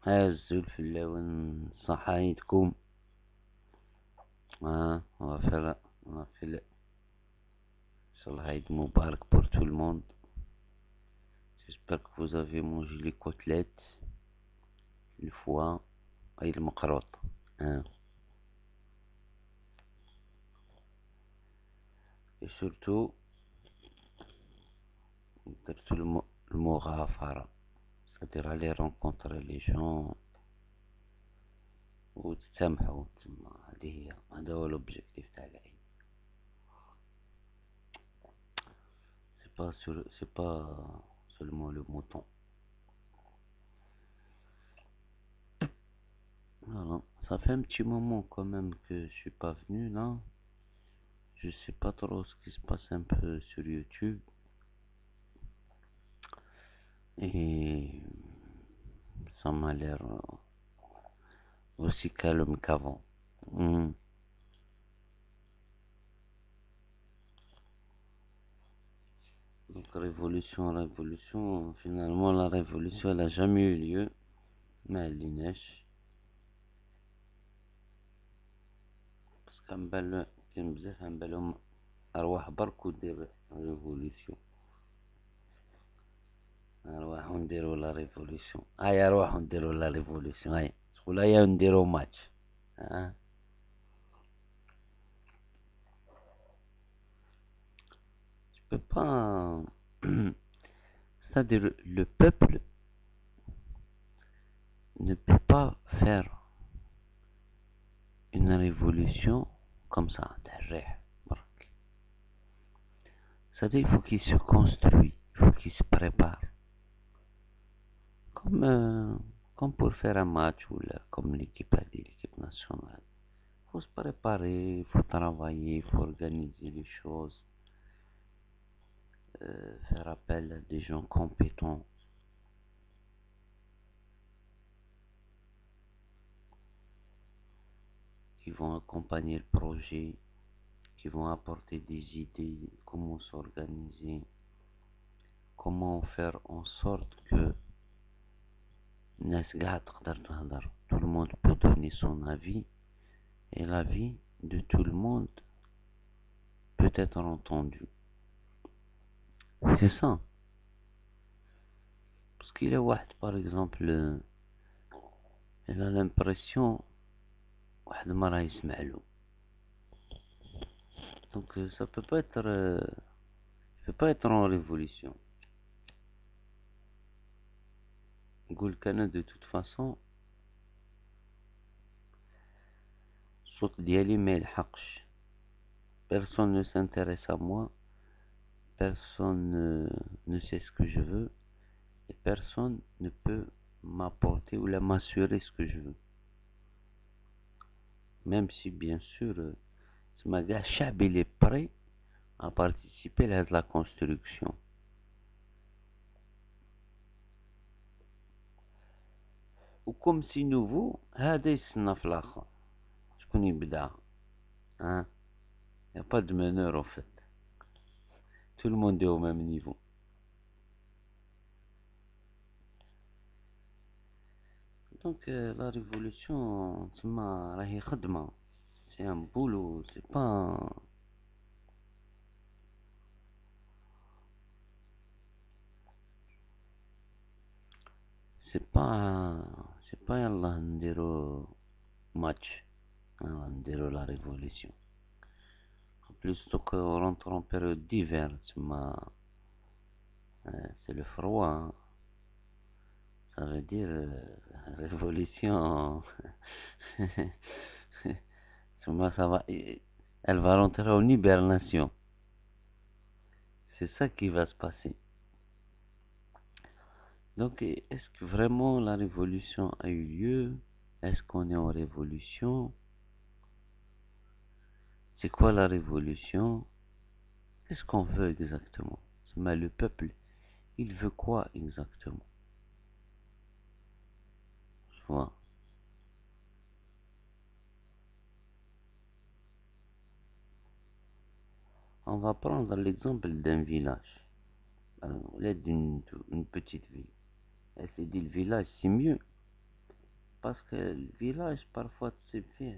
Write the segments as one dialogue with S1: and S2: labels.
S1: الزلفلاون صحايتكم. on a fait le Eid Mubarak pour tout le monde. J'espère que vous avez mangé les côtelettes, le foie et le macarotte. Hein. Et surtout, درتو المغافرة، c'est-à-dire aller rencontrer les gens وتسامحوا تما. هذا هو l'objectif تاع العيد. C'est pas seulement le mouton. Voilà. Ça fait un petit moment quand même que je suis pas venu là. Je sais pas trop ce qui se passe un peu sur YouTube. Et ça m'a l'air aussi calme qu'avant. Donc révolution, finalement la révolution elle a jamais eu lieu. Mais elle neige. Parce كان بزاف عن بالهم أرواح برك ودير ريفوليسيون. أرواح ونديرو لا ريفوليسيون. هاي أرواح ونديرو لا ريفوليسيون. هاي شغل هيا ونديرو ماتش. Je peux pas. C'est-à-dire le peuple ne peut pas faire une révolution comme ça. C'est-à-dire il faut qu'il se construise, il faut qu'il se prépare. Comme pour faire un match ou là, comme l'équipe a dit, l'équipe nationale. Il faut se préparer, il faut travailler, il faut organiser les choses, faire appel à des gens compétents. Qui vont accompagner le projet, qui vont apporter des idées, comment s'organiser, comment faire en sorte que tout le monde peut donner son avis et l'avis de tout le monde peut être entendu. C'est ça. Parce qu'il y a واحد par exemple, il a l'impression واحد ما راه يسمع له. Donc ça peut pas être en révolution. نقول كان de toute façon الصوت ديالي ما يلحقش. Personne ne s'intéresse à moi, personne ne sait ce que je veux et personne ne peut m'apporter ou m'assurer ce que je veux. Même si bien sûr الشعب il est prêt à participer à la construction. وكم سي نوفو هذا يستنى في الاخر شكون يبدا. y a pas de meneur en fait, tout le monde est au même niveau. Donc la révolution تما راهي خدمة, c'est un boulot, c'est pas يلا نديرو match, نديرو la révolution. En plus donc on rentre en période d'hiver تما c'est le froid, ça veut dire révolution. Ça va, elle va rentrer en hibernation. C'est ça qui va se passer. Donc, est-ce que vraiment la révolution a eu lieu? Est-ce qu'on est en révolution? C'est quoi la révolution? Qu'est-ce qu'on veut exactement? Mais le peuple, il veut quoi exactement? Je vois. On va prendre l'exemple d'un village, d'une petite ville. Elle s'est dit le village c'est mieux parce que le village, parfois, c'est fait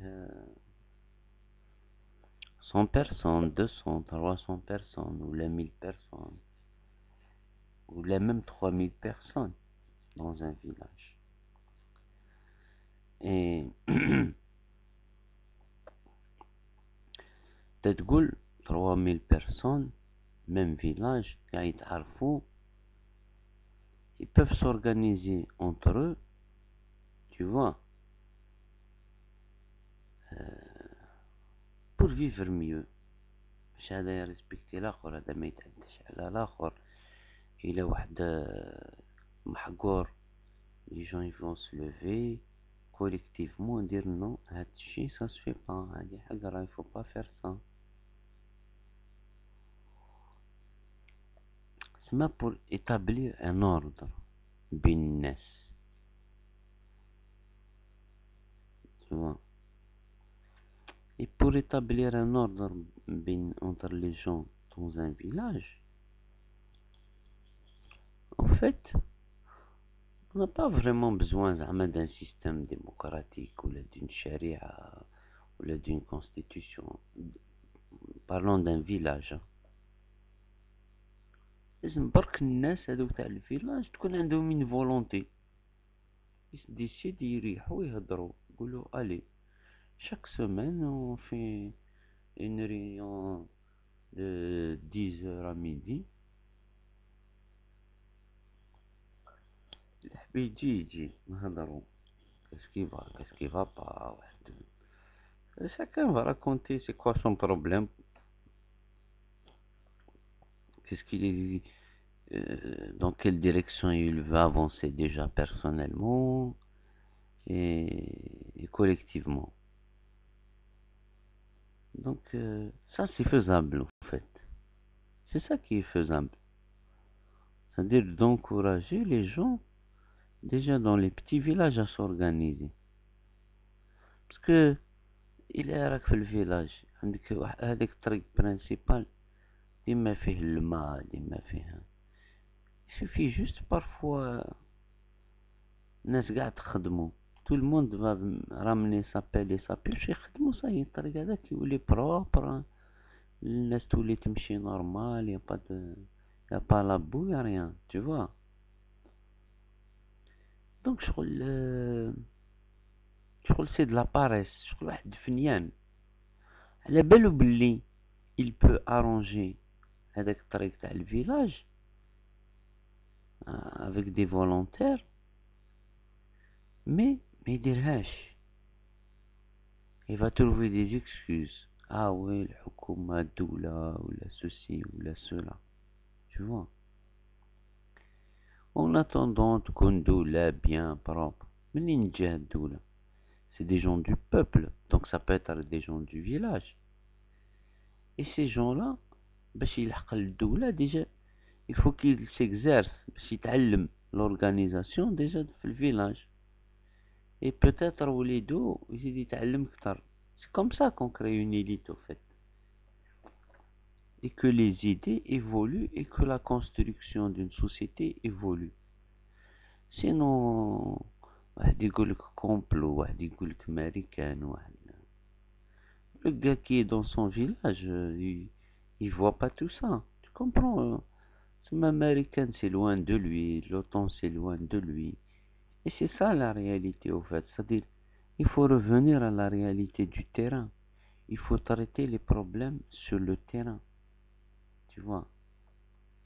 S1: 100 personnes, 200, 300 personnes, ou les 1000 personnes, ou les même 3000 personnes dans un village. Et تقول 3000 personnes, même village, يتعرفوا, ils peuvent s'organiser entre eux, tu vois, pour vivre mieux. باش هذا يرسبكتي الاخر، هذا ما يتعداش على الاخر. الى واحد محقور les gens ils vont se lever collectivement dire non هادشي ça se fait pas, هادي حقرة, il faut pas faire ça. c'est pour établir un ordre بين الناس, tu vois. Et pour établir un ordre entre les gens dans un village, en fait, on n'a pas vraiment besoin d'un système démocratique ou d'une charia ou d'une constitution. Parlons d'un village. لازم برك الناس هذو تاع الفيلاج تكون عندهم une volonté. Ils décident يريحوا ويهضروا, يقولوا allez, chaque semaine on fait une réunion de 10h à midi. اللي حبي يجي نهضروا. Qu'est-ce qui va pas. Chacun va raconter c'est quoi son problème. Qu'est-ce qu'il est, dans quelle direction il veut avancer déjà personnellement et collectivement. Donc ça c'est faisable en fait. C'est ça qui est faisable. C'est-à-dire d'encourager les gens déjà dans les petits villages à s'organiser. Parce que il est راك في الفيلاج عندك هذيك الطريق برينسيبال ديما فيه الماء ديما فيه. Il suffit juste parfois الناس قاع تخدموا, tout le monde va ramener sa pelle et sa pioche يخدموا, صاي الطريق هذاك يولي بروبر, الناس تولي تمشي نورمال, y a pas la boue, y a rien, tu vois. Donc شغل c'est de la paresse, شغل واحد فنيان على بالو باللي il peut arranger هذاك الطريق تاع الفيلاج avec des volontaires, mais ما يديرهاش. Il va trouver des excuses. Ah oui, الحكومة, الدولة, ولا ceci, ولا cela. Tu vois. En attendant تكون دولة bien propre. منين جا الدولة؟ C'est des gens du peuple. Donc ça peut être des gens du village. Et ces gens-là, باش يلحق الدولة déjà, il faut qu'ils s'exercent, باش يتعلم l'organisation déjà في الفيلاج. Et peut-être وليدو يزيد يتعلم كتر. C'est comme ça qu'on crée une élite, au fait. Et que les idées évoluent et que la construction d'une société évolue. Sinon, واحد يقولك complot, واحد يقولك américaine, واحد. Le gars qui est dans son village, il voit pas tout ça. Tu comprends? Même américaine, c'est loin de lui, l'OTAN, c'est loin de lui. Et c'est ça la réalité, au fait. C'est-à-dire, il faut revenir à la réalité du terrain. Il faut traiter les problèmes sur le terrain. Tu vois.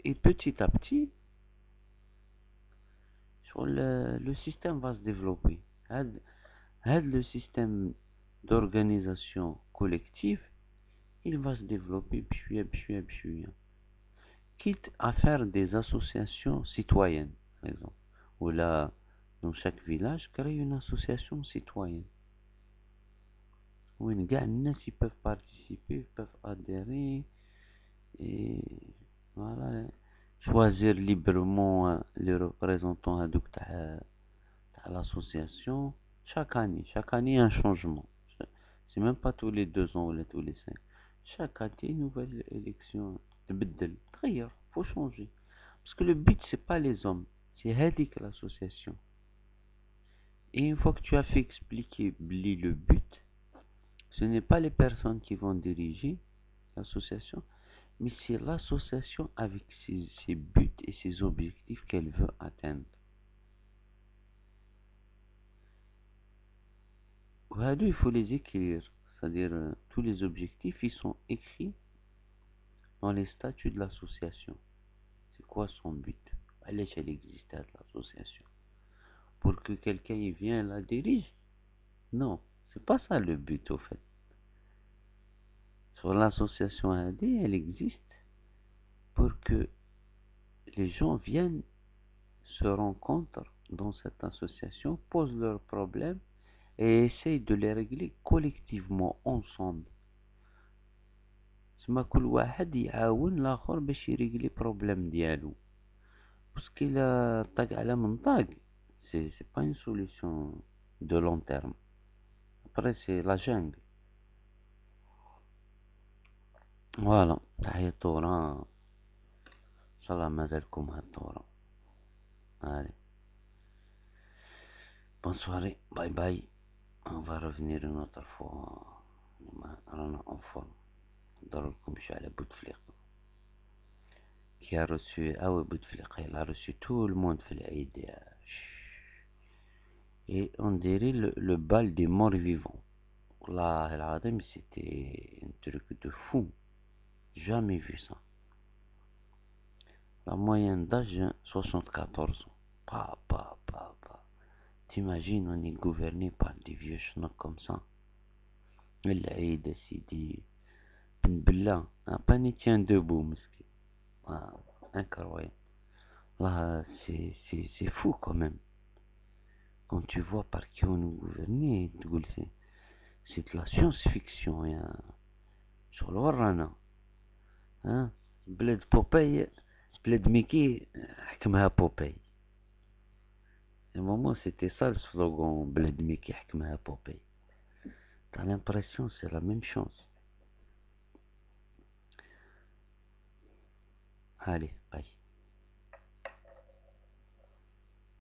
S1: Et petit à petit, le système va se développer. Le système d'organisation collective, il va se développer بشوية بشوية بشوية. Quitte à faire des associations citoyennes, par exemple. Ou là, dans chaque village, créer une association citoyenne. Où les gens peuvent participer, peuvent adhérer, et voilà, choisir librement les représentants à l'association. Chaque année un changement. C'est même pas tous les 2 ans ou tous les 5. Chaque année, une nouvelle élection. Il faut changer. Parce que le but, c'est pas les hommes, c'est l'association. Et une fois que tu as fait expliquer le but, ce n'est pas les personnes qui vont diriger l'association, mais c'est l'association avec ses buts et ses objectifs qu'elle veut atteindre. Voilà, il faut les écrire. C'est-à-dire, tous les objectifs, ils sont écrits dans les statuts de l'association. C'est quoi son but? Elle existe, l'association. Pour que quelqu'un y vienne la dirige? Non, c'est pas ça le but au fait. Sur l'association AD, elle existe pour que les gens viennent, se rencontrent dans cette association, posent leurs problèmes et essayent de les régler collectivement, ensemble. تسمى كل واحد يعاون الآخر باش يريقلي بروبليم ديالو. باسكو إلا طاق على منطاق سي با اون سوليسيون دو لون تيرم. Après, c'est la jungle. Voilà. تحية التورا. إن شاء الله مازالكم هاد التورا. Allez. Bonne soirée. Bye bye. On va revenir une autre fois. رانا en forme. ندرلكم شي على بوتفليقة. Qui a reçu... Ah oui, Bouteflika, il a reçu tout le monde في العيد. Et on dirait le bal des morts vivants. Wallah, العظيم, c'était un truc de fou. Jamais vu ça. La moyenne d'âge, 74 ans. Pa. T'imagines, on est gouverné par des vieux chenons comme ça. العيد سيدي بن بالله. Pas ni tient debout, مسكين. Incroyable. Là, c'est fou quand même. Quand tu vois par qui on est gouverné, c'est de la science-fiction. Sur le Warrana. Hein? بلاد بوباي, بلاد ميكي, حكمها بوباي. À un moment, c'était ça le slogan, بلاد ميكي حكمها بوباي. T'as l'impression que c'est la même chose. Allez, bye.